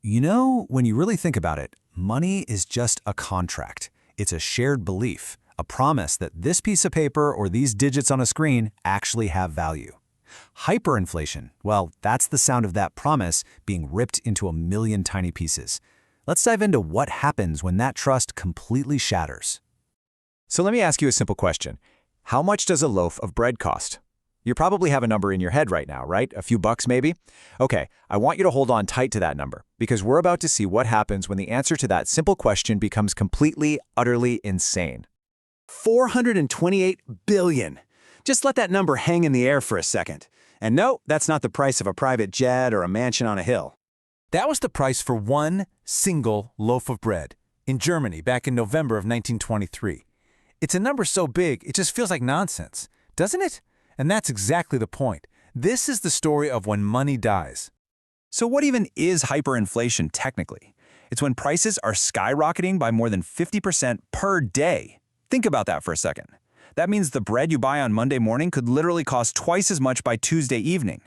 When you really think about it, money is just a contract. It's a shared belief, a promise that this piece of paper or these digits on a screen actually have value. Hyperinflation, well, that's the sound of that promise being ripped into a million tiny pieces. Let's dive into what happens when that trust completely shatters. So let me ask you a simple question. How much does a loaf of bread cost? You probably have a number in your head right now, right? A few bucks maybe? Okay, I want you to hold on tight to that number because we're about to see what happens when the answer to that simple question becomes completely, utterly insane. 428 billion. Just let that number hang in the air for a second. And no, that's not the price of a private jet or a mansion on a hill. That was the price for one single loaf of bread in Germany back in November of 1923. It's a number so big, it just feels like nonsense, doesn't it? And that's exactly the point. This is the story of when money dies. So what even is hyperinflation technically? It's when prices are skyrocketing by more than 50% per day. Think about that for a second. That means the bread you buy on Monday morning could literally cost twice as much by Tuesday evening.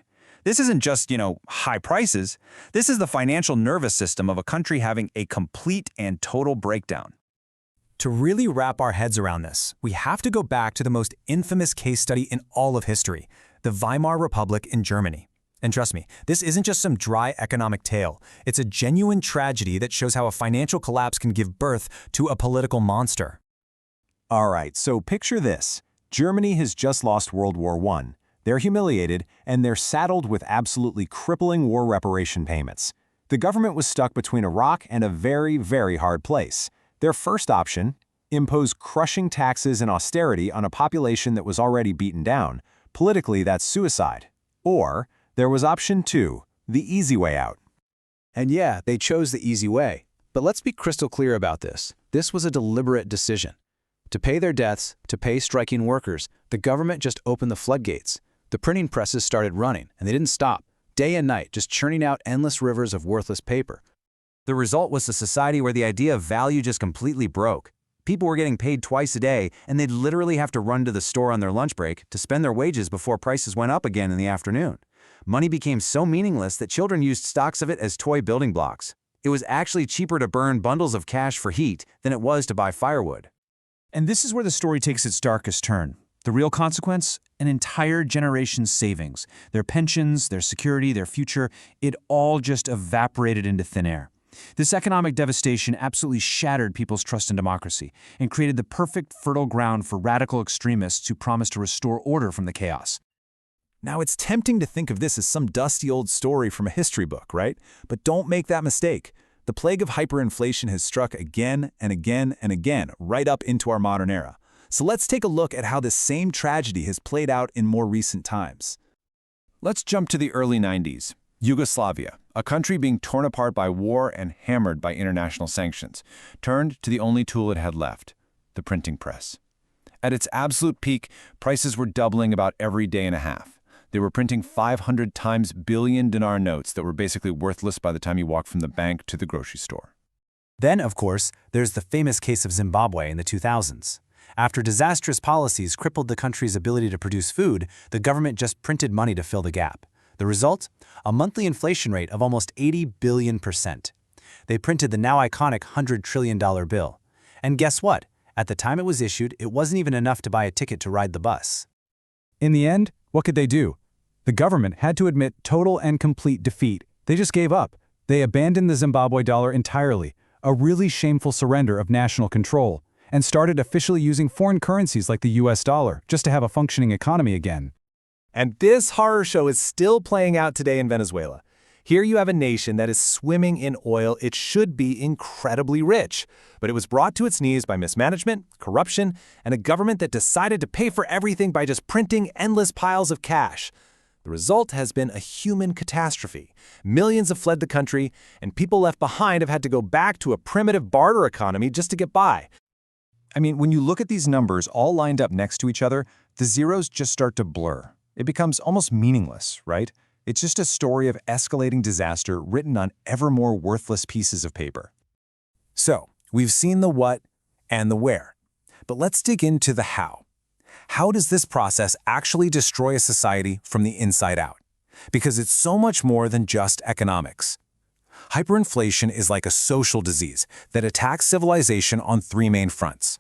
This isn't just, high prices. This is the financial nervous system of a country having a complete and total breakdown. To really wrap our heads around this, we have to go back to the most infamous case study in all of history, the Weimar Republic in Germany. And trust me, this isn't just some dry economic tale. It's a genuine tragedy that shows how a financial collapse can give birth to a political monster. All right, so picture this. Germany has just lost World War I. They're humiliated, and they're saddled with absolutely crippling war reparation payments. The government was stuck between a rock and a very, very hard place. Their first option, impose crushing taxes and austerity on a population that was already beaten down. Politically, that's suicide. Or there was option 2, the easy way out. And yeah, they chose the easy way. But let's be crystal clear about this. This was a deliberate decision. To pay their debts, to pay striking workers, the government just opened the floodgates. The printing presses started running, and they didn't stop. Day and night, just churning out endless rivers of worthless paper. The result was a society where the idea of value just completely broke. People were getting paid twice a day, and they'd literally have to run to the store on their lunch break to spend their wages before prices went up again in the afternoon. Money became so meaningless that children used stocks of it as toy building blocks. It was actually cheaper to burn bundles of cash for heat than it was to buy firewood. And this is where the story takes its darkest turn. The real consequence? An entire generation's savings. Their pensions, their security, their future, it all just evaporated into thin air. This economic devastation absolutely shattered people's trust in democracy and created the perfect fertile ground for radical extremists who promised to restore order from the chaos. Now, it's tempting to think of this as some dusty old story from a history book, right? But don't make that mistake. The plague of hyperinflation has struck again and again and again right up into our modern era. So let's take a look at how this same tragedy has played out in more recent times. Let's jump to the early 90s. Yugoslavia, a country being torn apart by war and hammered by international sanctions, turned to the only tool it had left, the printing press. At its absolute peak, prices were doubling about every day and a half. They were printing 500 times billion dinar notes that were basically worthless by the time you walked from the bank to the grocery store. Then, of course, there's the famous case of Zimbabwe in the 2000s. After disastrous policies crippled the country's ability to produce food, the government just printed money to fill the gap. The result? A monthly inflation rate of almost 80 billion%. They printed the now iconic $100 trillion bill. And guess what? At the time it was issued, it wasn't even enough to buy a ticket to ride the bus. In the end, what could they do? The government had to admit total and complete defeat. They just gave up. They abandoned the Zimbabwe dollar entirely, a really shameful surrender of national control, and started officially using foreign currencies like the US dollar just to have a functioning economy again. And this horror show is still playing out today in Venezuela. Here you have a nation that is swimming in oil. It should be incredibly rich, but it was brought to its knees by mismanagement, corruption, and a government that decided to pay for everything by just printing endless piles of cash. The result has been a human catastrophe. Millions have fled the country, and people left behind have had to go back to a primitive barter economy just to get by. I mean, when you look at these numbers all lined up next to each other, the zeros just start to blur. It becomes almost meaningless, right? It's just a story of escalating disaster written on ever more worthless pieces of paper. So, we've seen the what and the where. But let's dig into the how. How does this process actually destroy a society from the inside out? Because it's so much more than just economics. Hyperinflation is like a social disease that attacks civilization on three main fronts.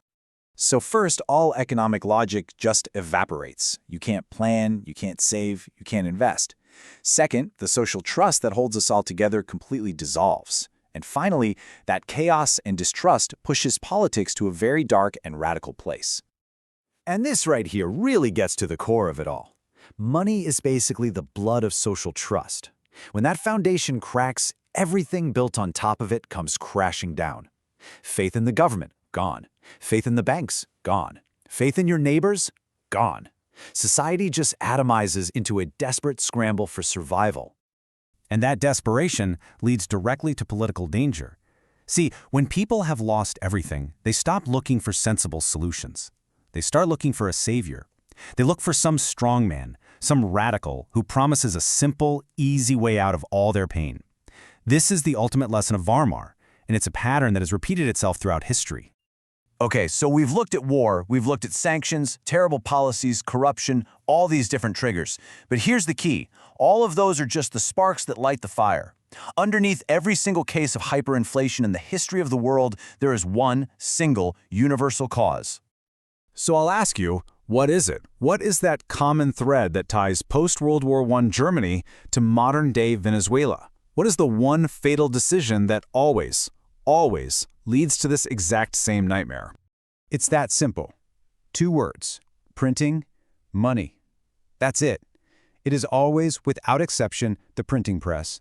So first, all economic logic just evaporates. You can't plan, you can't save, you can't invest. Second, the social trust that holds us all together completely dissolves. And finally, that chaos and distrust pushes politics to a very dark and radical place. And this right here really gets to the core of it all. Money is basically the blood of social trust. When that foundation cracks, everything built on top of it comes crashing down. Faith in the government, gone. Faith in the banks, gone. Faith in your neighbors, gone. Society just atomizes into a desperate scramble for survival. And that desperation leads directly to political danger. See, when people have lost everything, they stop looking for sensible solutions. They start looking for a savior. They look for some strongman, some radical who promises a simple, easy way out of all their pain. This is the ultimate lesson of Weimar, and it's a pattern that has repeated itself throughout history. Okay, so we've looked at war, we've looked at sanctions, terrible policies, corruption, all these different triggers. But here's the key. All of those are just the sparks that light the fire. Underneath every single case of hyperinflation in the history of the world, there is one single universal cause. So I'll ask you, what is it? What is that common thread that ties post-World War I Germany to modern-day Venezuela? What is the one fatal decision that always leads to this exact same nightmare? It's that simple. 2 words: printing money. That's it. It is always, without exception, the printing press.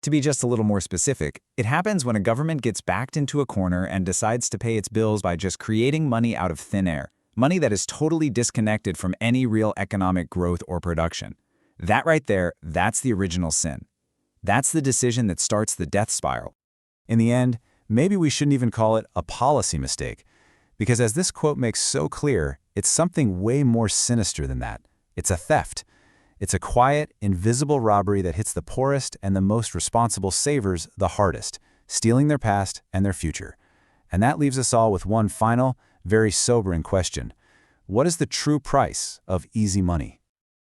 To be just a little more specific, it happens when a government gets backed into a corner and decides to pay its bills by just creating money out of thin air. Money that is totally disconnected from any real economic growth or production. That right there, that's the original sin. That's the decision that starts the death spiral. In the end, maybe we shouldn't even call it a policy mistake, because as this quote makes so clear, it's something way more sinister than that. It's a theft. It's a quiet, invisible robbery that hits the poorest and the most responsible savers the hardest, stealing their past and their future. And that leaves us all with one final, very sobering question. What is the true price of easy money?